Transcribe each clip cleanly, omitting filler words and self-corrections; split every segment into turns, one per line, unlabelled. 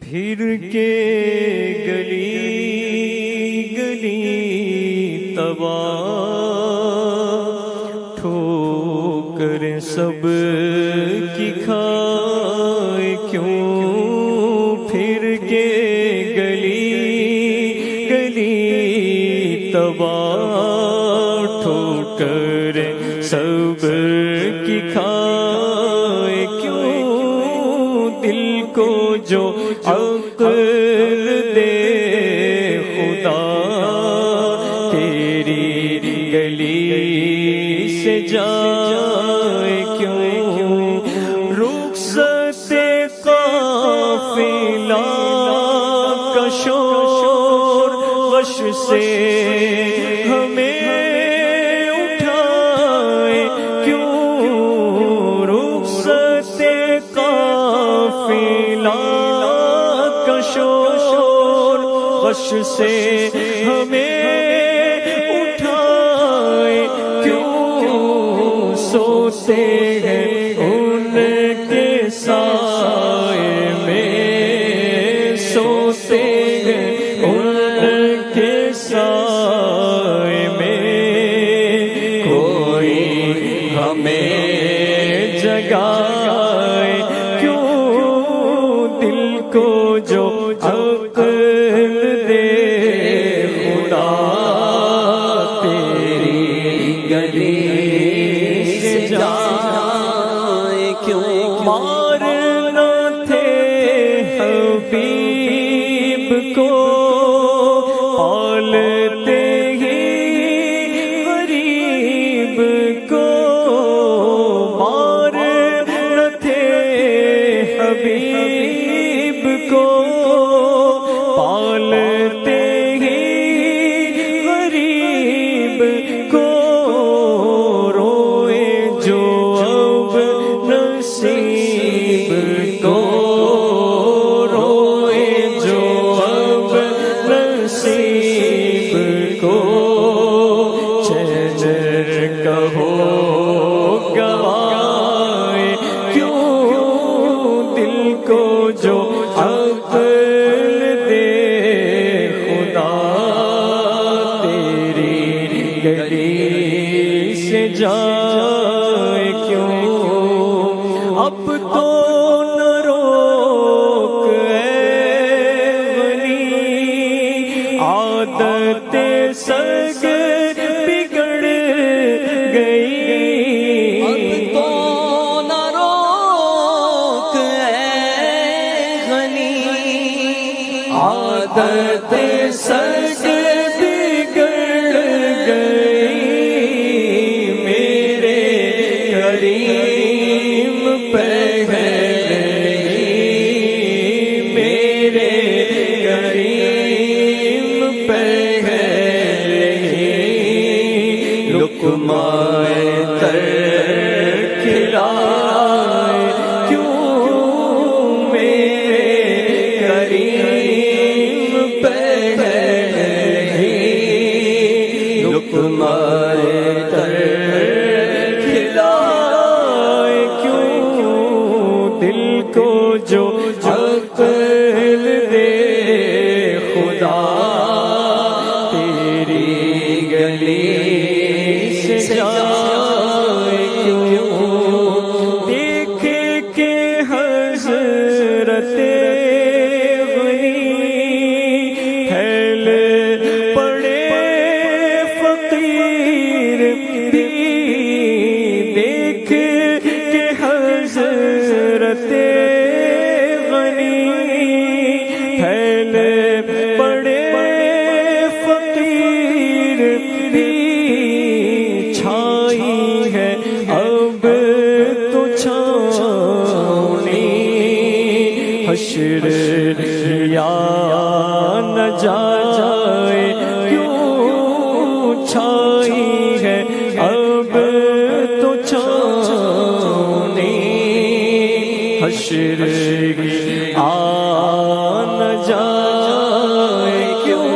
پھر کے گلی گلی تباہ ٹھوکر سب کی کھائے کیوں، پھر کے گلی گلی تباہ ٹھوکر سب کی کھائے کیوں، دل کو جو عقل دے خدا تیری گلی سے جائے کیوں، رخصت قافلہ کا شور غش سے ہمیں اٹھائے کیوں، رخصت قافلہ کا شور غش سے ہمیں اٹھائے کیوں، سوتے ہیں ان کے سائے میں، سوتے ہیں ان کے سائے میں، کوئی ہمیں جگائے کیوں، دل کو جو عقل دے خدا تیری گلی سے جائے کیوں، مارنا تھے حبیب کو پالتے ہی غریب کو، مارنا تھے حبیب کو پالتے ہی غریب کو، روئے جو اب نصیب کو، روئے جو اب نصیب کو، چہر کہو گوائے کیوں، دل کو جو عقل دے خدا تیری گلی سے جائے کیوں، اب تو نہ روک اے غنی، عادت سگ بگڑ گئی، اب تو نہ روک اے غنی، عادت سگ بگڑ گئی، میرے کریم پہلے میرے کریم پہلے لقمۂ تر کھلائے کیوں، میرے کریم پہلے لقمۂ تر کھلائے کیوں، دل کو جو عقل دے خدا تیری گلی سے جائے کیوں، دیکھ کے حضرت غنی پھیل پڑے فقیر بھی، دیکھ کے حضرت غنی پھیل پڑے فقیر بھی، چھائی ہے اب تو چھاؤنی، حشر یا نہ جائے کیوں، چھائی ہے اب تو چھاؤنی، حشر آ نہ جائے کیوں،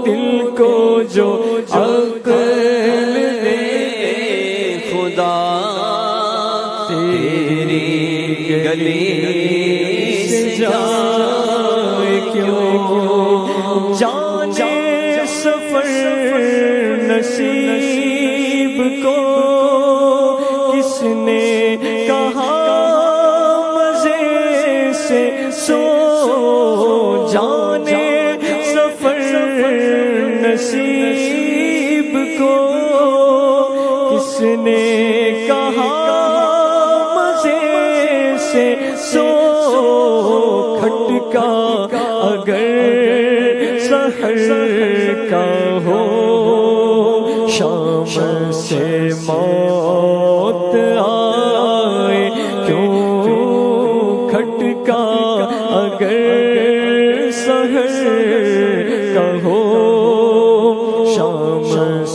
دل کو جو عقل دے خدا تیری گلی سے جائے کیوں جانے سفر نصیب کو کس نے کہا مزے سے سو جانے سفر نصیب کو کس نے کہا مزے سے سو کھٹکا اگر سحر کا ہو شام سے موت آئے کیوں کھٹکا اگر سحر کا ہو شام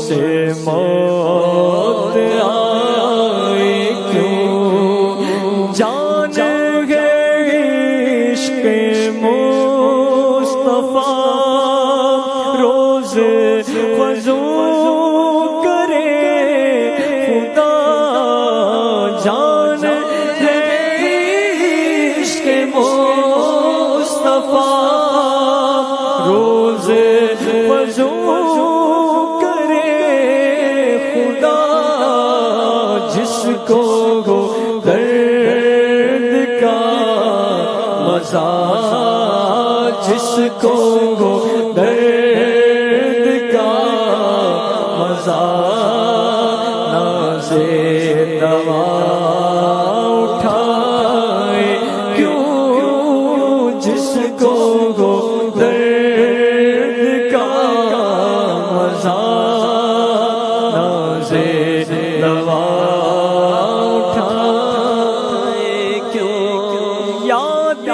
سے موت آئے کیوں جان گئے عشق مصطفیٰ روز وضو کرے خدا جان گئے عشق مصطفیٰ روز وضو کرے خدا جس کو درد کا مزہ جس کو درد کا مزہ ناز دوا اٹھائے کیوں جس کو درد کا مزہ ناز دوا اٹھائے کیوں یاد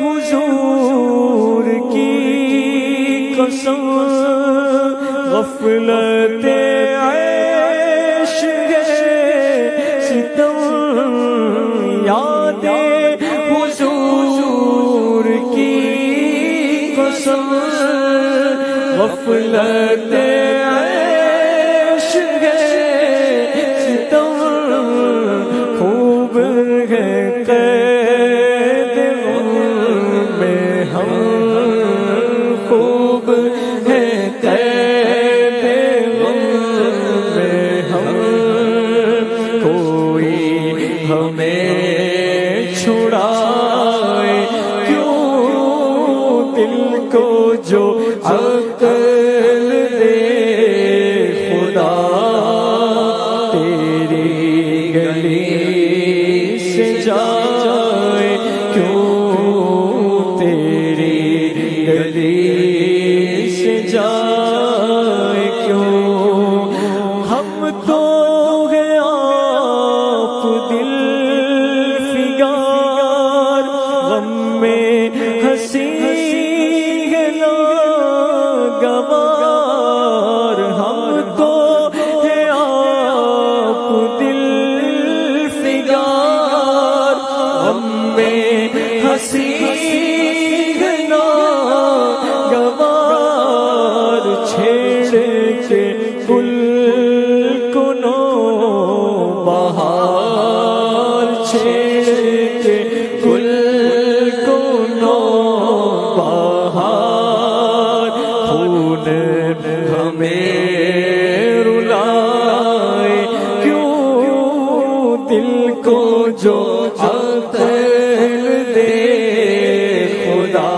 حضور کی قسم غفلت عیش ہے ستم یاد حضور کی قسم غفلت عیش ہے ستم خوب ہے قید غم میں ہم خوب ہے قید غم میں ہم کوئی ہمیں چھڑائے کیوں دل کو جو عقل دے خدا تیری گلی سے جائے کیوں تیری گلی سے جائے کیوں ہم تو ہیں آپ دل فگار غم میں ہنسی ہے ناگوار ہم تو ہیں آپ دل فگار غم میں ہنسی ہے ناگوار چھیڑ کے گل کو نو بہار چھیڑ کے گل کو نو بہار خون ہمیں رلائے کیوں دل کو جو عقل دے خدا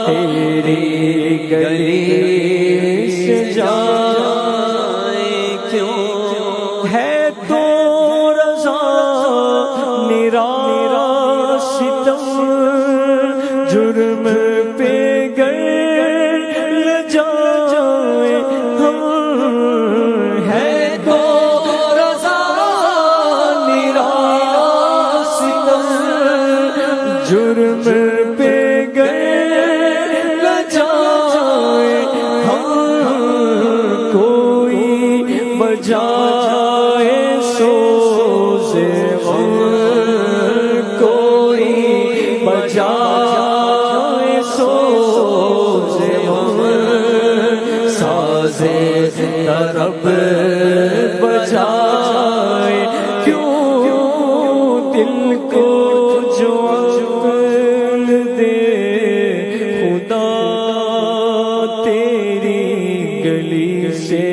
تیری گلی سے جائے کیوں ہے تو رضا میرا ستم جرم پہ گر لجائے ہم ہے تو رضا میرا ستم جرم پہ گر لجائے ہم کوئی بجائے سوز غم کوئی بجائے سوز غم ساز طرب بجائے کیوں دل کو جو عقل دے سے